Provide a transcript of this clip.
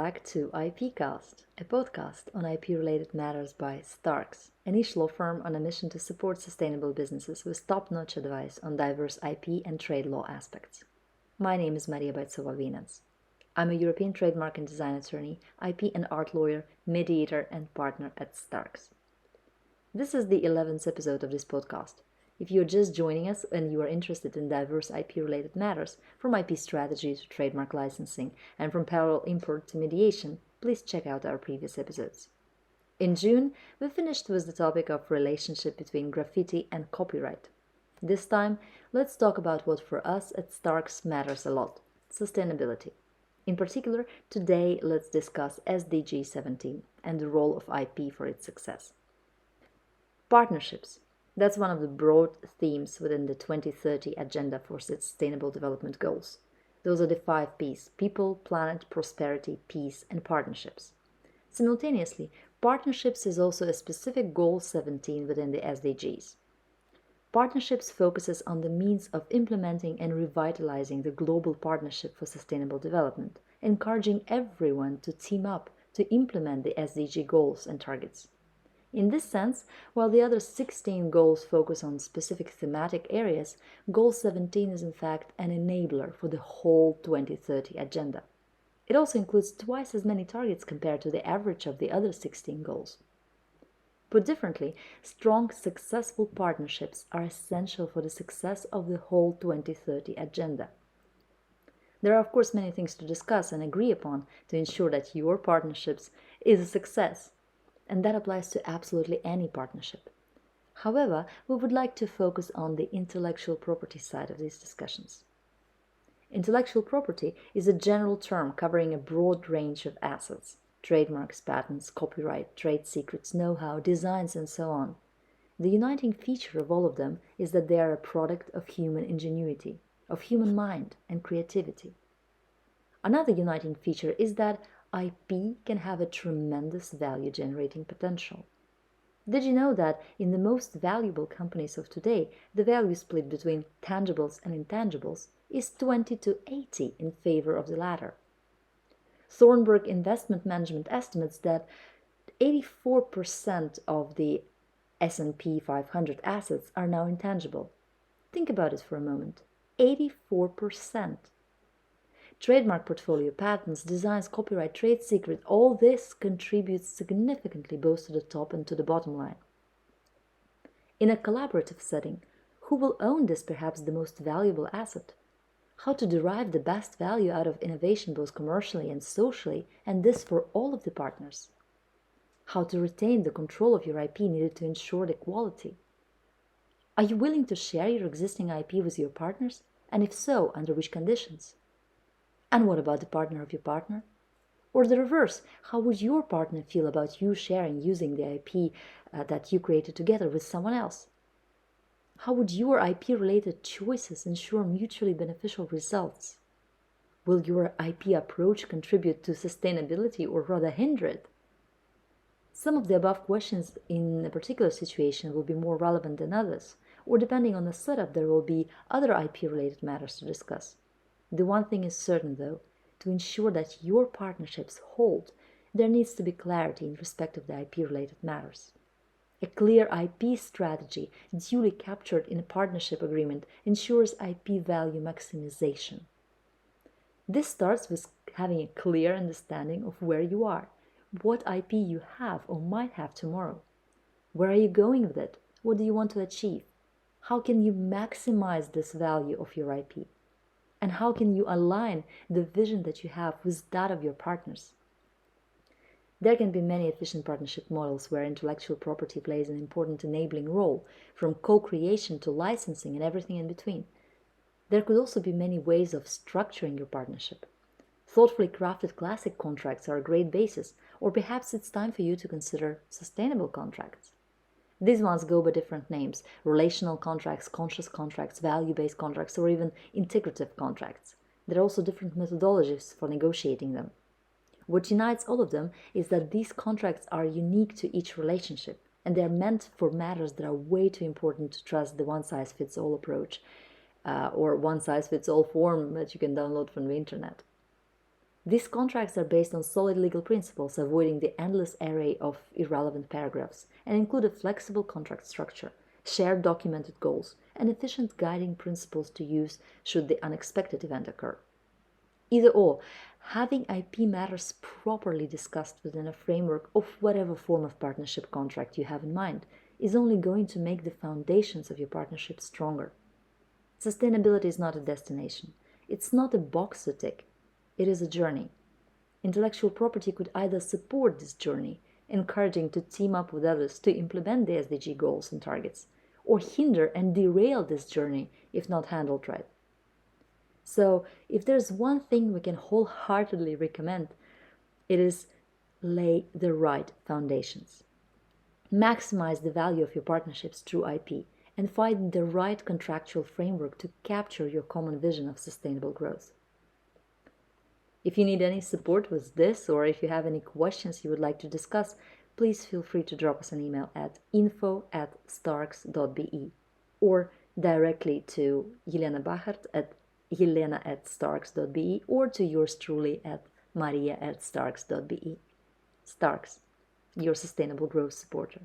back to IPcast, a podcast on IP-related matters by Starks, a niche law firm on a mission to support sustainable businesses with top-notch advice on diverse IP and trade law aspects. My name is Maria Bajtsova-Vienans. I'm a European trademark and design attorney, IP and art lawyer, mediator, and partner at Starks. This is the 11th episode of this podcast. If you're just joining us and you are interested in diverse IP-related matters, from IP strategy to trademark licensing, and from parallel import to mediation, please check out our previous episodes. In June, we finished with the topic of relationship between graffiti and copyright. This time, let's talk about what for us at Starks matters a lot: sustainability. In particular, today let's discuss SDG 17 and the role of IP for its success. Partnerships. That's one of the broad themes within the 2030 Agenda for Sustainable Development Goals. Those are the 5 Ps: people, planet, prosperity, peace, and partnerships. Simultaneously, partnerships is also a specific Goal 17 within the SDGs. Partnerships focuses on the means of implementing and revitalizing the global partnership for sustainable development, encouraging everyone to team up to implement the SDG goals and targets. In this sense, while the other 16 goals focus on specific thematic areas, Goal 17 is in fact an enabler for the whole 2030 agenda. It also includes twice as many targets compared to the average of the other 16 goals. Put differently, strong, successful partnerships are essential for the success of the whole 2030 agenda. There are of course many things to discuss and agree upon to ensure that your partnerships is a success, and that applies to absolutely any partnership. However, we would like to focus on the intellectual property side of these discussions. Intellectual property is a general term covering a broad range of assets: trademarks, patents, copyright, trade secrets, know-how, designs, and so on. The uniting feature of all of them is that they are a product of human ingenuity, of human mind and creativity. Another uniting feature is that IP can have a tremendous value-generating potential. Did you know that in the most valuable companies of today, the value split between tangibles and intangibles is 20 to 80 in favor of the latter? Thornburg Investment Management estimates that 84% of the S&P 500 assets are now intangible. Think about it for a moment. 84%. Trademark portfolio, patents, designs, copyright, trade secret, all this contributes significantly both to the top and to the bottom line. In a collaborative setting, who will own this perhaps the most valuable asset? How to derive the best value out of innovation both commercially and socially, and this for all of the partners? How to retain the control of your IP needed to ensure the quality? Are you willing to share your existing IP with your partners? And if so, under which conditions? And what about the partner of your partner? Or the reverse, how would your partner feel about you sharing using the IP that you created together with someone else? How would your IP-related choices ensure mutually beneficial results? Will your IP approach contribute to sustainability or rather hinder it? Some of the above questions in a particular situation will be more relevant than others, or depending on the setup, there will be other IP-related matters to discuss. The one thing is certain, though: to ensure that your partnerships hold, there needs to be clarity in respect of the IP-related matters. A clear IP strategy, duly captured in a partnership agreement, ensures IP value maximization. This starts with having a clear understanding of where you are, what IP you have or might have tomorrow. Where are you going with it? What do you want to achieve? How can you maximize this value of your IP? And how can you align the vision that you have with that of your partners? There can be many efficient partnership models where intellectual property plays an important enabling role, from co-creation to licensing and everything in between. There could also be many ways of structuring your partnership. Thoughtfully crafted classic contracts are a great basis, or perhaps it's time for you to consider sustainable contracts. These ones go by different names: relational contracts, conscious contracts, value-based contracts, or even integrative contracts. There are also different methodologies for negotiating them. What unites all of them is that these contracts are unique to each relationship, and they are meant for matters that are way too important to trust the one-size-fits-all approach or one-size-fits-all form that you can download from the internet. These contracts are based on solid legal principles, avoiding the endless array of irrelevant paragraphs, and include a flexible contract structure, shared documented goals, and efficient guiding principles to use should the unexpected event occur. Either or, having IP matters properly discussed within a framework of whatever form of partnership contract you have in mind is only going to make the foundations of your partnership stronger. Sustainability is not a destination. It's not a box to tick. It is a journey. Intellectual property could either support this journey, encouraging to team up with others to implement the SDG goals and targets, or hinder and derail this journey if not handled right. So, if there's one thing we can wholeheartedly recommend, it is lay the right foundations. Maximize the value of your partnerships through IP and find the right contractual framework to capture your common vision of sustainable growth. If you need any support with this, or if you have any questions you would like to discuss, please feel free to drop us an email at info@starks.be or directly to Jelena Bachert at jelena@starks.be or to yours truly at maria@starks.be. Starks, your sustainable growth supporter.